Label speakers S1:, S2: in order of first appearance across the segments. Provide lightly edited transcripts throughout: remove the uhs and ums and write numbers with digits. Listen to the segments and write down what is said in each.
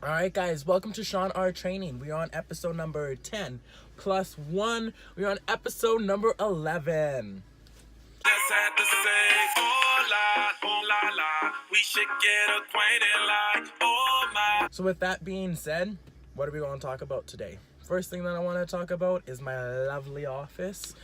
S1: All right, guys, welcome to ShawnrTraining. We are on episode number 10 plus 1. We're on episode number 11.
S2: Just had to say, oh la la, we should get acquainted like, oh my.
S1: So with that being said, what are we going to talk about today? First thing that I want to talk about is my lovely office.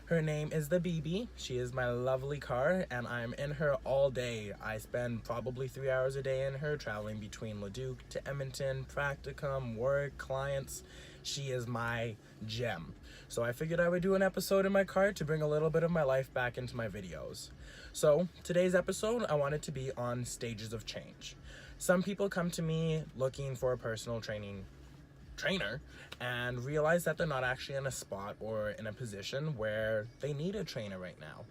S1: Her name is the BB. She is my lovely car, and I'm in her all day. I spend probably 3 hours a day in her, traveling between Leduc to Edmonton, practicum, work, clients. She is my gem. So I figured I would do an episode in my car to bring a little bit of my life back into my videos. So today's episode, I want it to be on stages of change. Some people come to me looking for a personal trainer and realize that they're not actually in a spot or in a position where they need a trainer right now.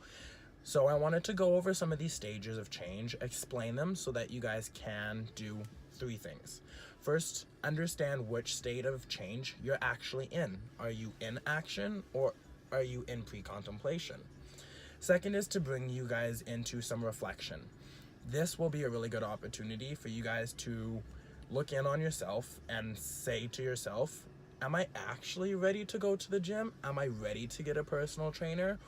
S1: So I wanted to go over some of these stages of change, explain them so that you guys can do 3 things. First, understand which state of change you're actually in. Are you in action or are you in pre-contemplation? Second is to bring you guys into some reflection. This will be a really good opportunity for you guys to look in on yourself and say to yourself, am I actually ready to go to the gym? Am I ready to get a personal trainer?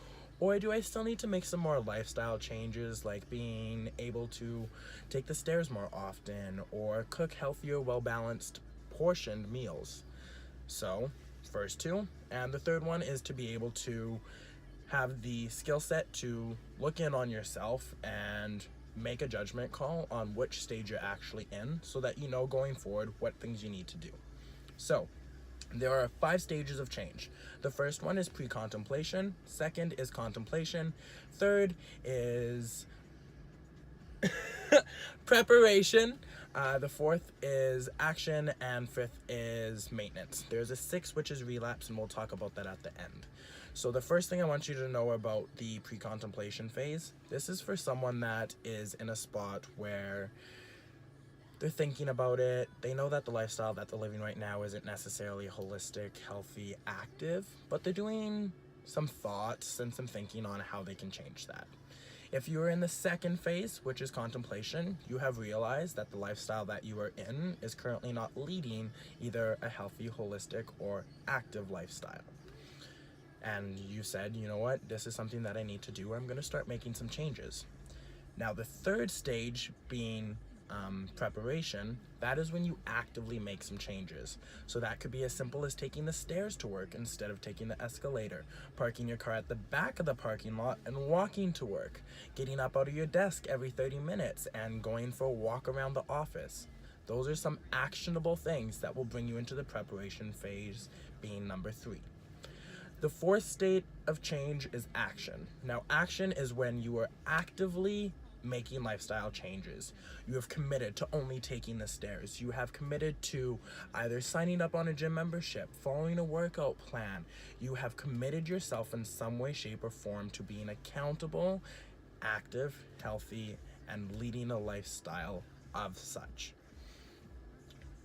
S1: Or do I still need to make some more lifestyle changes, like being able to take the stairs more often or cook healthier, well-balanced, portioned meals? So, first 2. And the third one is to be able to have the skill set to look in on yourself and make a judgment call on which stage you're actually in so that you know going forward what things you need to do. So there are 5 stages of change. The first one is pre-contemplation. Second is contemplation. Third is preparation. The fourth is action, and fifth is maintenance. There's a 6, which is relapse, and we'll talk about that at the end. So the first thing I want you to know about the pre-contemplation phase, this is for someone that is in a spot where they're thinking about it. They know that the lifestyle that they're living right now isn't necessarily holistic, healthy, active, but they're doing some thoughts and some thinking on how they can change that. If you are in the second phase, which is contemplation, you have realized that the lifestyle that you are in is currently not leading either a healthy, holistic, or active lifestyle. And you said, you know what, this is something that I need to do. I'm going to start making some changes. Now, the third stage being preparation, that is when you actively make some changes. So that could be as simple as taking the stairs to work instead of taking the escalator, parking your car at the back of the parking lot and walking to work, getting up out of your desk every 30 minutes and going for a walk around the office. Those are some actionable things that will bring you into the preparation phase, being number 3. The fourth state of change is action. Now, action is when you are actively making lifestyle changes. You have committed to only taking the stairs. You have committed to either signing up on a gym membership, following a workout plan. You have committed yourself in some way, shape, or form to being accountable, active, healthy, and leading a lifestyle of such.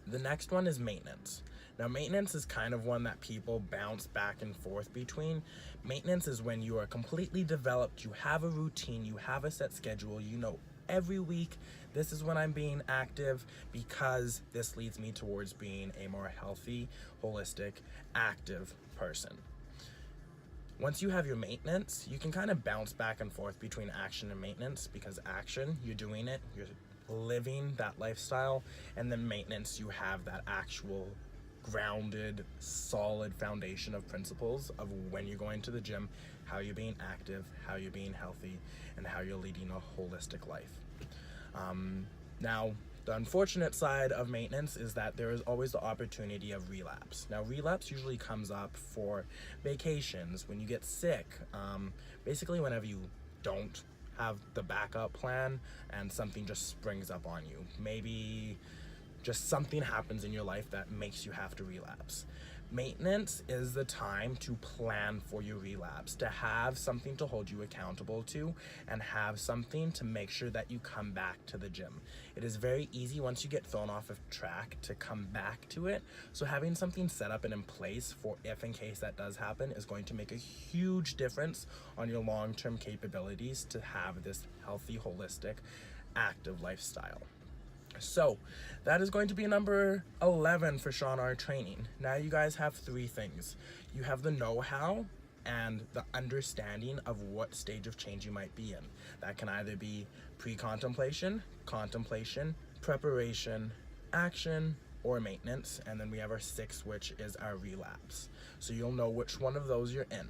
S1: The next one is maintenance. Now, maintenance is kind of one that people bounce back and forth between. Maintenance is when you are completely developed, you have a routine, you have a set schedule, you know every week this is when I'm being active because this leads me towards being a more healthy, holistic, active person. Once you have your maintenance, you can kind of bounce back and forth between action and maintenance, because action, you're doing it, you're living that lifestyle, and then maintenance, you have that actual grounded, solid foundation of principles of when you're going to the gym, how you're being active, how you're being healthy, and how you're leading a holistic life. Now, the unfortunate side of maintenance is that there is always the opportunity of relapse. Now, relapse usually comes up for vacations, when you get sick, basically whenever you don't have the backup plan and something just springs up on you. Maybe just something happens in your life that makes you have to relapse. Maintenance is the time to plan for your relapse, to have something to hold you accountable to, and have something to make sure that you come back to the gym. It is very easy once you get thrown off of track to come back to it. So having something set up and in place for if in case that does happen is going to make a huge difference on your long-term capabilities to have this healthy, holistic, active lifestyle. So that is going to be number 11 for ShawnrTraining. Now you guys have three things. You have the know-how and the understanding of what stage of change you might be in. That can either be pre-contemplation, contemplation, preparation, action, or maintenance. And then we have our 6, which is our relapse. So you'll know which one of those you're in.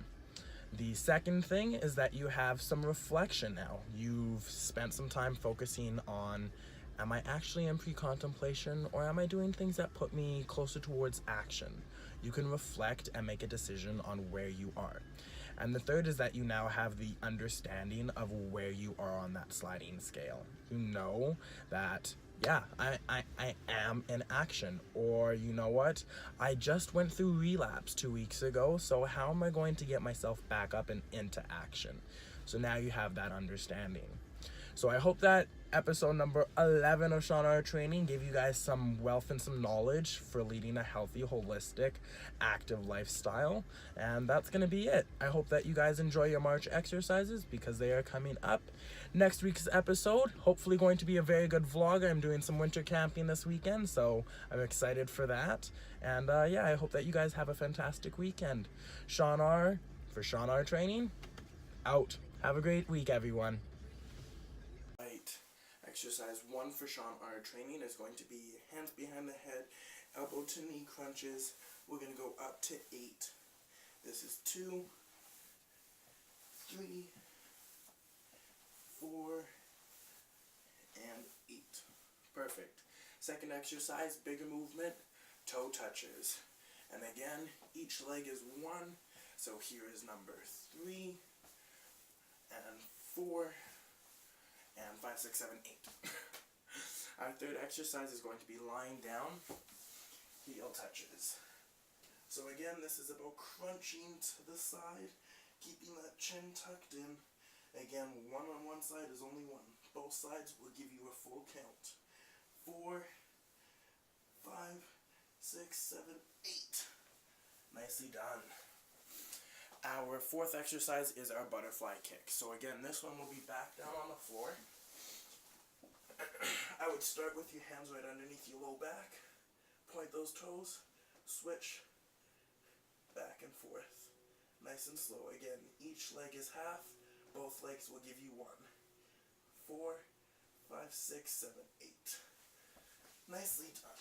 S1: The second thing is that you have some reflection now. You've spent some time focusing on, am I actually in pre-contemplation, or am I doing things that put me closer towards action? You can reflect and make a decision on where you are. And the third is that you now have the understanding of where you are on that sliding scale. You know that, yeah, I am in action. Or, you know what, I just went through relapse 2 weeks ago, so how am I going to get myself back up and into action? So now you have that understanding. So I hope that episode number 11 of ShawnrTraining gave you guys some wealth and some knowledge for leading a healthy, holistic, active lifestyle. And that's going to be it. I hope that you guys enjoy your March exercises because they are coming up. Next week's episode, hopefully going to be a very good vlog. I'm doing some winter camping this weekend, so I'm excited for that. And yeah, I hope that you guys have a fantastic weekend. Shawn R for ShawnrTraining, out. Have a great week, everyone. Exercise 1 for ShawnrTraining is going to be hands behind the head, elbow to knee crunches. We're going to go up to 8. This is 2, 3, 4, and 8. Perfect. Second exercise, bigger movement, toe touches. And again, each leg is 1. So here is number 3 and 4. And 5, 6, 7, 8. Our third exercise is going to be lying down, heel touches. So again, this is about crunching to the side, keeping that chin tucked in. Again, 1 on one side is only 1. Both sides will give you a full count. 4, 5, 6, 7, 8. Nicely done. Our fourth exercise is our butterfly kick. So again, this one will be back down on the floor. I would start with your hands right underneath your low back. Point those toes. Switch. Back and forth. Nice and slow. Again, each leg is half. Both legs will give you 1. 4, 5, 6, 7, 8. Nicely done.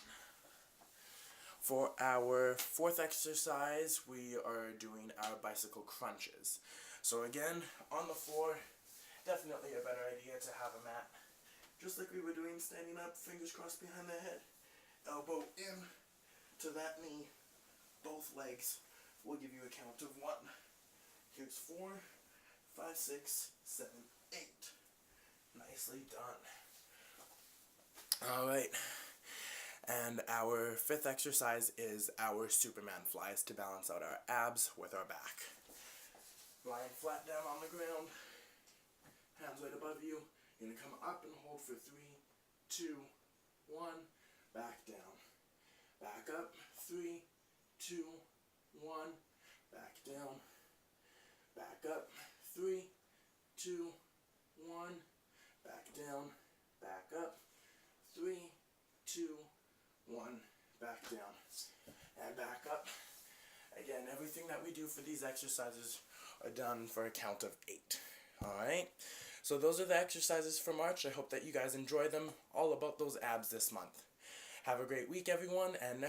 S1: For our fourth exercise, we are doing our bicycle crunches. So again, on the floor, definitely a better idea to have a mat. Just like we were doing standing up, fingers crossed behind the head. Elbow in to that knee. Both legs will give you a count of 1. Here's 4, 5, 6, 7, 8. Nicely done. Alright. And our fifth exercise is our Superman flies to balance out our abs with our back. Lying flat down on the ground, hands right above you. You're going to come up and hold for 3, 2, 1, back down. Back up, 3, 2, 1, back down. Back up, 3, 2, 1, back down. Back up, 3, 2, 1, back down, and back up. Again, everything that we do for these exercises are done for a count of 8. Alright, so those are the exercises for March. I hope that you guys enjoy them. All about those abs this month. Have a great week, everyone, and next